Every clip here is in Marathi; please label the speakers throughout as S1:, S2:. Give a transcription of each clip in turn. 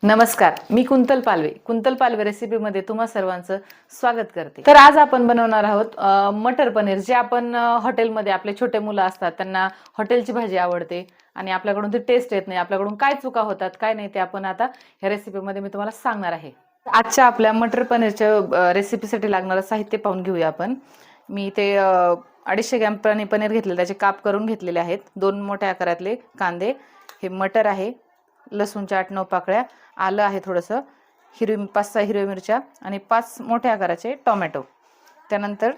S1: नमस्कार, मी कुंतल पालवे रेसिपीमध्ये तुम्हा सर्वांचं स्वागत करते। तर आज आपण बनवणार आहोत मटर पनीर, जे आपण हॉटेलमध्ये आपले छोटे मुलं असतात त्यांना हॉटेलची भाजी आवडते आणि आपल्याकडून ती टेस्ट येत नाही, आपल्याकडून काय चुका होतात काय नाही ते आपण आता ह्या रेसिपीमध्ये मी तुम्हाला सांगणार आहे। आजच्या आपल्या मटर पनीरच्या रेसिपीसाठी लागणारं साहित्य पाहून घेऊया आपण। मी ते 250 ग्रॅम पनीर घेतले, त्याचे काप करून घेतलेले आहेत। 2 मोठ्या आकारातले कांदे, हे मटर आहे, लसूणच्या 8-9 पाकळ्या, आलं आहे थोडंसं, 5-6 हिरव्या मिरच्या आणि 5 मोठ्या आकाराचे टोमॅटो। त्यानंतर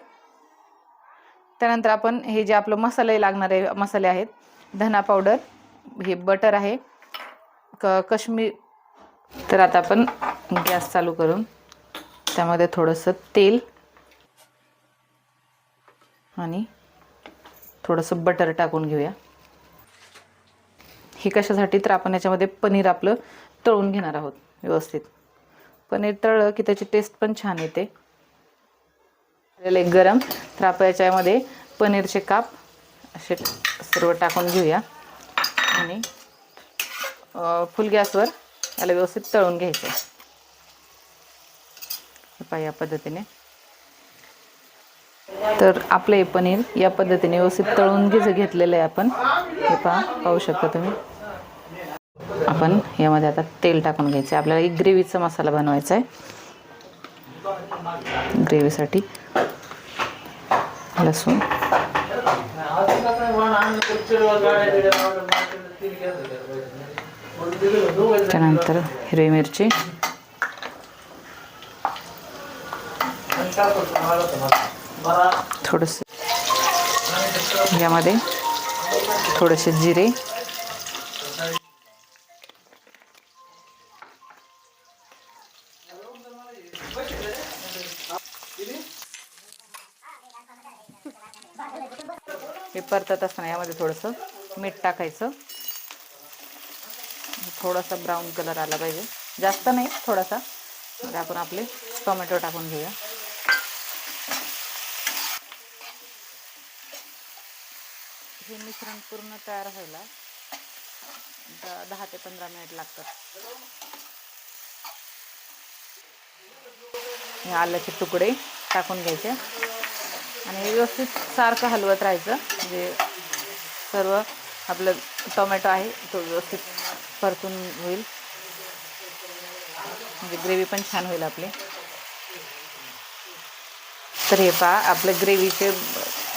S1: आपण हे जे आपलं मसाले लागणारे मसाले आहेत, धना पावडर, हे बटर आहे, काश्मीर। तर आता आपण गॅस चालू करून त्यामध्ये थोडंसं तेल आणि थोडंसं बटर टाकून घेऊया। हे कशासाठी, तर आपण याच्यामध्ये पनीर आपलं तळून घेणार आहोत व्यवस्थित। पनीर तळलं की त्याची टेस्ट पण छान येते। गरम, तर आपण याच्यामध्ये पनीरचे काप असे सर्व टाकून घेऊया आणि फुल गॅसवर याला व्यवस्थित तळून घ्यायचं। या पद्धतीने तर आपले पनीर या पद्धतीने व्यवस्थित तळून घेतलेलं आहे आपण। हे पाहू शकता तुम्ही। आपण यामध्ये आता तेल टाकून घ्यायचं। आपल्याला एक ग्रेव्हीचा मसाला बनवायचा आहे। ग्रेव्हीसाठी लसूण, त्यानंतर हिरवी मिरची, थोडंसं यामध्ये थोडेसे जिरे, हे परतत असताना यामध्ये थोडंसं मीठ टाकायचं। थोडासा ब्राऊन कलर आला पाहिजे, जास्त नाही, थोडासा। तर आपण आपले टोमॅटो टाकून घेऊया। हे मिश्रण पूर्ण तयार व्हायला 10 ते 15 मिनिट लागतात। हे आल्याचे तुकडे टाकून घ्यायचे आणि व्यवस्थित सारखं हलवत राहायचं, म्हणजे सर्व आपलं टोमॅटो आहे तो व्यवस्थित परतून होईल, म्हणजे ग्रेव्ही पण छान होईल आपली। तर हे पहा, आपले ग्रेव्हीचे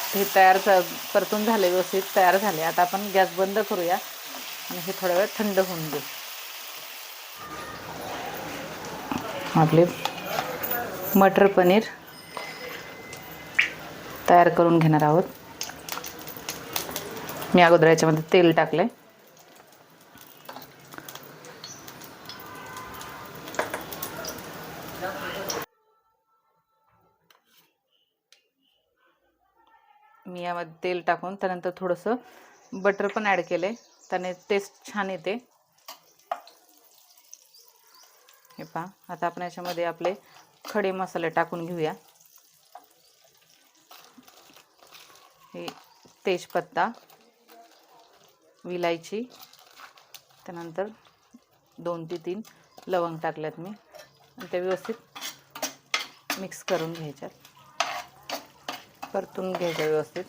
S1: हे परतून झाले, व्यवस्थित तयार झाले। आता आपण गॅस बंद करूया आणि हे थोडा वेळ थंड होऊन देऊ। आपले मटर पनीर तयार करून घेणार आहोत। मी अगोदर याच्यामध्ये तेल टाकले, मी यामध्ये तेल टाकून त्यानंतर थोडंसं बटर पण ॲड केले, त्याने टेस्ट छान येते। हे पहा, आता आपण याच्यामध्ये आपले खडे मसाले टाकून घेऊया। हे तेजपत्ता, विलायची, त्यानंतर 2 ते 3 लवंग टाकल्यात मी, आणि ते व्यवस्थित मिक्स करून घ्यायच्यात, परतून घ्यायचं व्यवस्थित।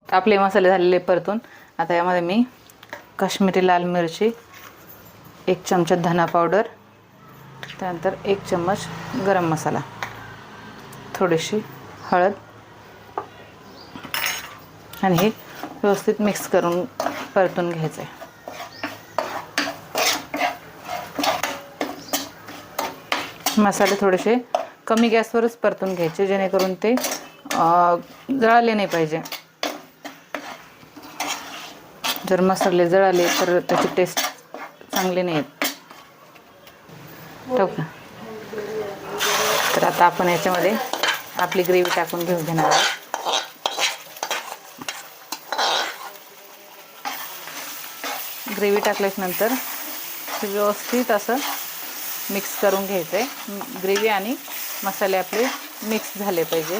S1: आपले मसाले झालेले परतून, आता यामध्ये मी काश्मीरी लाल मिरची, 1 चमचा धना पावडर, त्यानंतर 1 चम्मच गरम मसाला, थोडीशी हळद, आणि हे व्यवस्थित मिक्स करून परतून घ्यायचं आहे। मसाले थोडेसे कमी गॅसवरच परतून घ्यायचे, जेणेकरून ते जळाले नाही पाहिजे। जर मसाले जळाले तर त्याची टेस्ट चांगली नाही येत। तर आता आपण याच्यामध्ये आपली ग्रेव्ही टाकून घेणार आहोत। ग्रेव्ही टाकल्यानंतर व्यवस्थित असं मिक्स करून घ्यायचं आहे। ग्रेव्ही आणि मसाले आपले मिक्स झाले पाहिजे।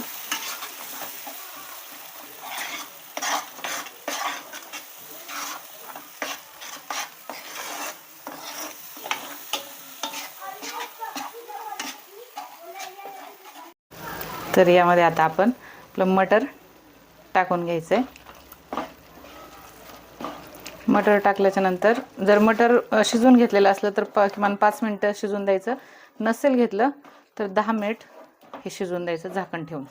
S1: तर यामध्ये आता आपण आपलं मटर टाकून घ्यायचं आहे. मटर टाकल्याच्या नंतर जर मटर शिजवून घेतलेलं असलं तर किमान 5 मिनिटं शिजवून द्यायचं. नसेल घेतलं तर 10 मिनिट हे शिजवून द्यायचं झाकण ठेवून.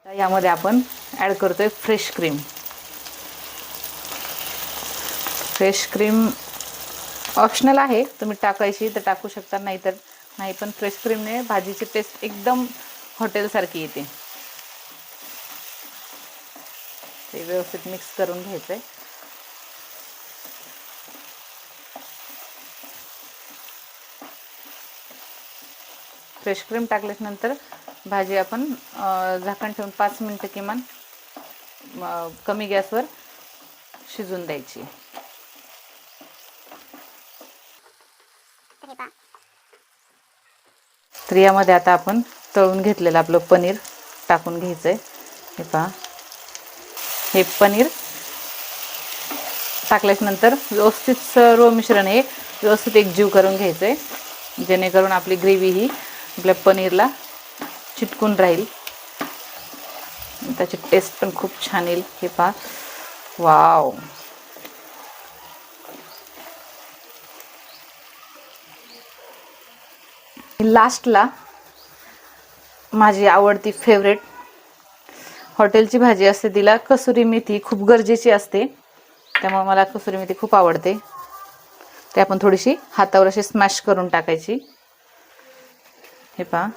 S1: यामध्ये आपण ॲड करतोय fresh cream. Fresh cream optional आहे, तुम्ही टाकायची तर टाकू शकता, नाही तर नाही. पण फ्रेश क्रीमने भाजीची टेस्ट एकदम हॉटेलसारखी येते. ते व्यवस्थित मिक्स करून घ्यायचं आहे. फ्रेश क्रीम टाकल्यानंतर भाजी आपण झाकण ठेवून 5 मिनिटं किमान कमी गॅसवर शिजून द्यायची. तर यामध्ये आता आपण तळून घेतलेलं आपलं पनीर टाकून घ्यायचं आहे. हे पहा, हे पनीर टाकल्यानंतर व्यवस्थित सर्व मिश्रण हे व्यवस्थित एकजीव करून घ्यायचं आहे, जेणेकरून आपली ग्रेव्ही ही आपल्या पनीरला चिटकून राहील. त्याची टेस्ट पण खूप छान येईल. हे पहा, वाव. लास्टला माझी आवडती फेवरेट हॉटेलची भाजी असते, तिला कसुरी मेथी खूप गरजेची असते. त्यामुळे मला कसुरी मेथी खूप आवडते. ते आपण थोडीशी हातावर अशी स्मॅश करून टाकायची. हे पहा,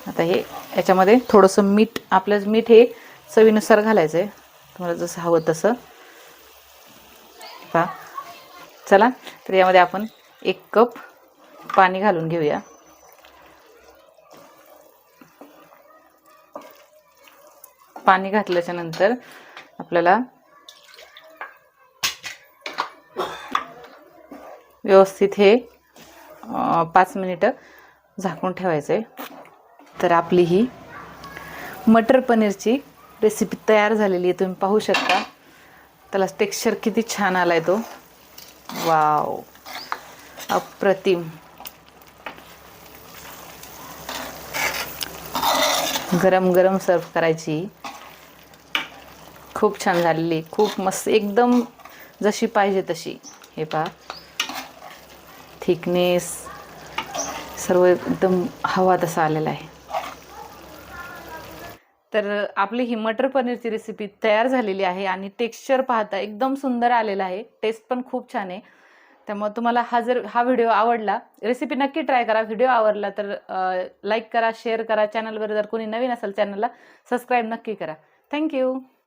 S1: आता हे याच्यामध्ये थोडंसं मीठ, आपलं मीठ हे चवीनुसार घालायचं आहे, तुम्हाला जसं हवं तसं. पहा, चला तर यामध्ये आपण 1 कप पाणी घालून घेऊया. पाणी घातल्याच्या नंतर आपल्याला व्यवस्थित हे 5 मिनिटं झाकून ठेवायचं आहे. तर आपली ही मटर पनीरची रेसिपी तयार झालेली आहे. तुम्ही पाहू शकता त्याला टेक्स्चर किती छान आलाय तो. वाव, अप्रतिम. गरम गरम सर्व करायची. खूप छान झालेली, खूप मस्त, एकदम जशी पाहिजे तशी. हे पहा, थिकनेस सर्व एकदम हवा तसा आलेला आहे. तर आपली ही मटर पनीरची रेसिपी तयार झालेली आहे आणि टेक्स्चर पाहता एकदम सुंदर आलेला आहे. टेस्ट पण खूप छान आहे. त्यामुळे तुम्हाला हा व्हिडिओ आवडला, रेसिपी नक्की ट्राय करा. व्हिडिओ आवडला तर लाईक करा, शेअर करा. चॅनलवर जर कोणी नवीन असेल चॅनलला सबस्क्राईब नक्की करा. थँक्यू.